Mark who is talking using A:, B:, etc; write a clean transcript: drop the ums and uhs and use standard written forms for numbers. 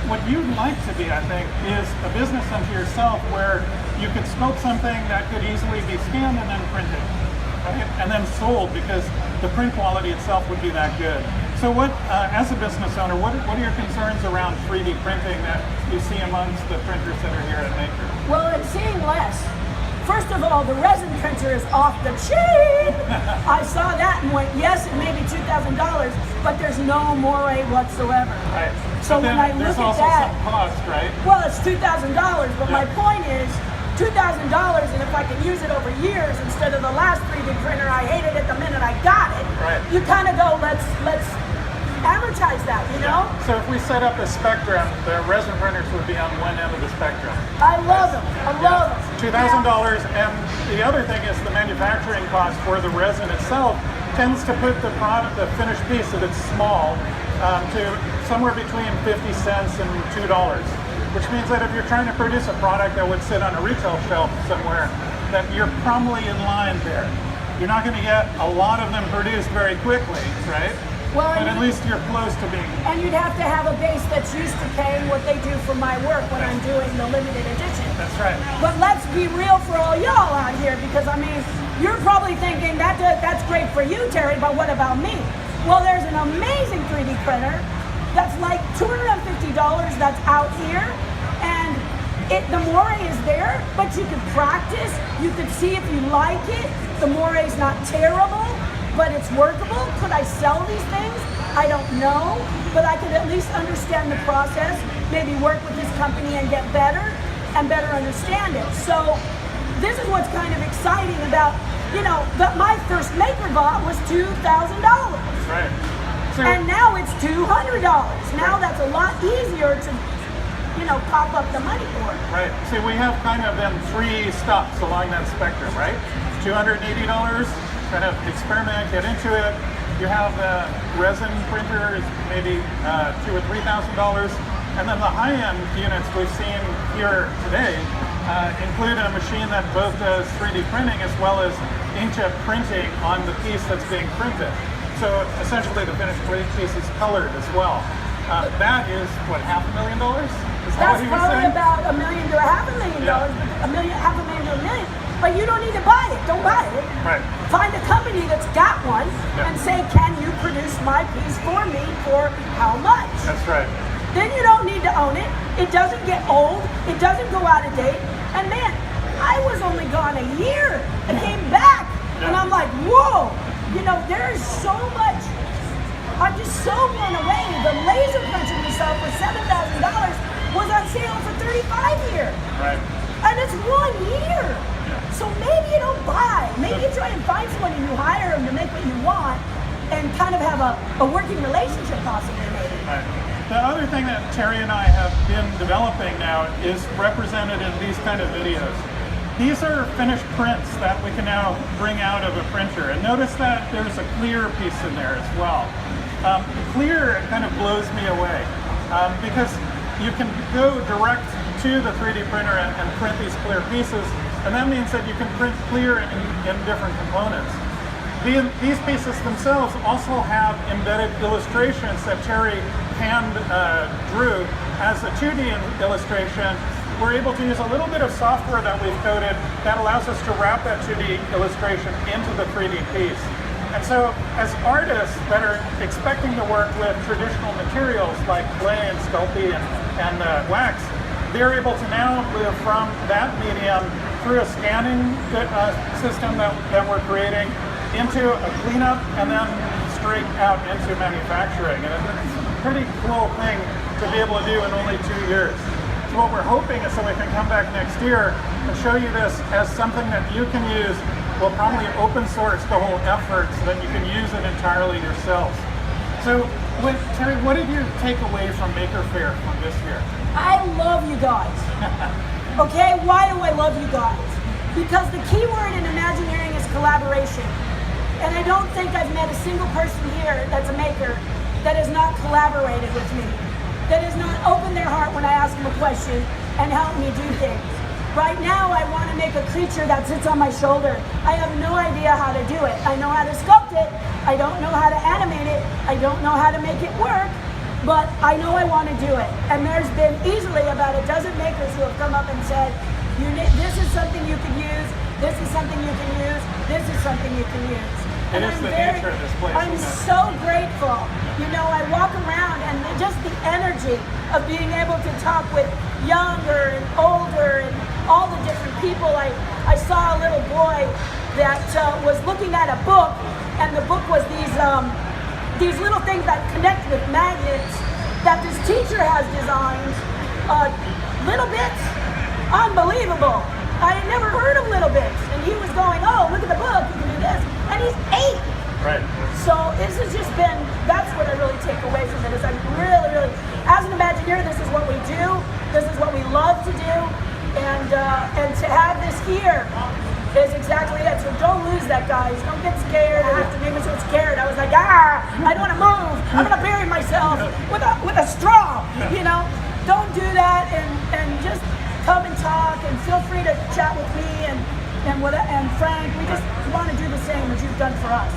A: what you'd like to be, I think, is a business unto yourself where you could sculpt something that could easily be scanned and then printed, right? And then sold, because the print quality itself would be that good. So what, as a business owner, what are your concerns around 3D printing that you see amongst the printers that are here at Maker?
B: Well, I'm seeing less. First of all, the resin printer is off the chain. I saw that and went, yes, it may be $2,000, but there's no moire whatsoever.
A: Right.
B: So when I look at that,
A: some cost, right?
B: Well, it's $2,000, but my point is, $2,000, and if I can use it over years instead of the last 3D printer I hated it the minute I got it,
A: right.
B: You kind of go, let's amortize that, you know?
A: So if we set up a spectrum, the resin printers would be on one end of the spectrum.
B: I love them. I love them.
A: $2,000, and the other thing is the manufacturing cost for the resin itself tends to put the product, the finished piece, if it's small, to somewhere between 50 cents and $2. Which means that if you're trying to produce a product that would sit on a retail shelf somewhere, that you're probably in line there. You're not going to get a lot of them produced very quickly, right?
B: Well,
A: but at least you're close to being.
B: And you'd have to have a base that's used to paying what they do for my work when I'm doing the limited edition.
A: That's right.
B: But let's be real for all y'all out here, because I mean, you're probably thinking that's great for you, Terry, but what about me? Well, there's an amazing 3D printer that's like $250 that's out here, and the moire is there, but you could practice, you could see if you like it. The moire is not terrible, but it's workable. Could I sell these things? I don't know, but I could at least understand the process, maybe work with this company and get better and better understand it. So this is what's kind of exciting about, you know, that my first Maker bot was $2,000.
A: Right.
B: And now it's $200. Now that's a lot easier to, you know, pop up the money for it.
A: Right. See, we have kind of them three stops along that spectrum, right? $280, kind of experiment, get into it. You have the resin printers, maybe $2,000 or $3,000, and then the high-end units we've seen here today include a machine that both does 3D printing as well as inkjet printing on the piece that's being printed. So essentially, the finished piece is colored as well. That is what, $500,000? Is that
B: That's
A: what you were
B: probably
A: saying?
B: about $1 million to $500,000. Half a million to $1 million. But you don't need to buy it. Don't buy it.
A: Right.
B: Find a company that's got one and say, "Can you produce my piece for me for how much?"
A: That's right.
B: Then you don't need to own it. It doesn't get old. It doesn't go out of date. And man, I was only gone a year and came back, and I'm like, whoa. You know, there's so much. I'm just so blown away. The laser printer we saw for $7,000 was on sale for $35 here.
A: Right.
B: And it's 1 year. So maybe you don't buy. Maybe you try and find somebody and you hire them to make what you want and kind of have a working relationship possibly maybe.
A: Right. The other thing that Terry and I have been developing now is represented in these kind of videos. These are finished prints that we can now bring out of a printer. And notice that there's a clear piece in there as well. Clear kind of blows me away because you can go direct to the 3D printer and print these clear pieces, and that means that you can print clear in different components. These pieces themselves also have embedded illustrations that Terri hand drew as a 2D illustration. We're able to use a little bit of software that we've coded that allows us to wrap that 2D illustration into the 3D piece. And so as artists that are expecting to work with traditional materials like clay and Sculpey and wax, they're able to now move from that medium through a scanning system that we're creating into a cleanup and then straight out into manufacturing. And it's a pretty cool thing to be able to do in only 2 years. So what we're hoping is that we can come back next year and show you this as something that you can use. We'll probably open source the whole effort so that you can use it entirely yourselves. So, Terri, what did you take away from Maker Faire from this year?
B: I love you guys. Okay, why do I love you guys? Because the key word in Imagineering is collaboration. And I don't think I've met a single person here that's a maker that has not collaborated with me, that has not opened their heart when I ask them a question and helped me do things. Right now, I want to make a creature that sits on my shoulder. I have no idea how to do it. I know how to sculpt it. I don't know how to animate it. I don't know how to make it work. but I know I want to do it. And there's been easily about a dozen makers who have come up and said, this is something you can use, this is something you can use, this is something you can use.
A: It is the nature of this place.
B: I'm so grateful. You know, I walk around and just the energy of being able to talk with younger and older and all the different people. I saw a little boy that was looking at a book, and the book was these little things that connect with magnets that this teacher has designed. Little bits, unbelievable. I had never heard of little bits, and he was going, oh, look at the book, you can do this, and he's 8.
A: Right.
B: So this has just been, that's what I really take away from it, is I'm really, as an Imagineer, this is what we do, this is what we love to do, and to have this here is exactly it. So don't lose that, guys. Don't get scared. I have to make me so scared. I was like, I don't want to move. I'm going to bury myself with a straw, you know. Don't do that, and just come and talk, and feel free to chat with me and Frank. We just want to do the same as you've done for us.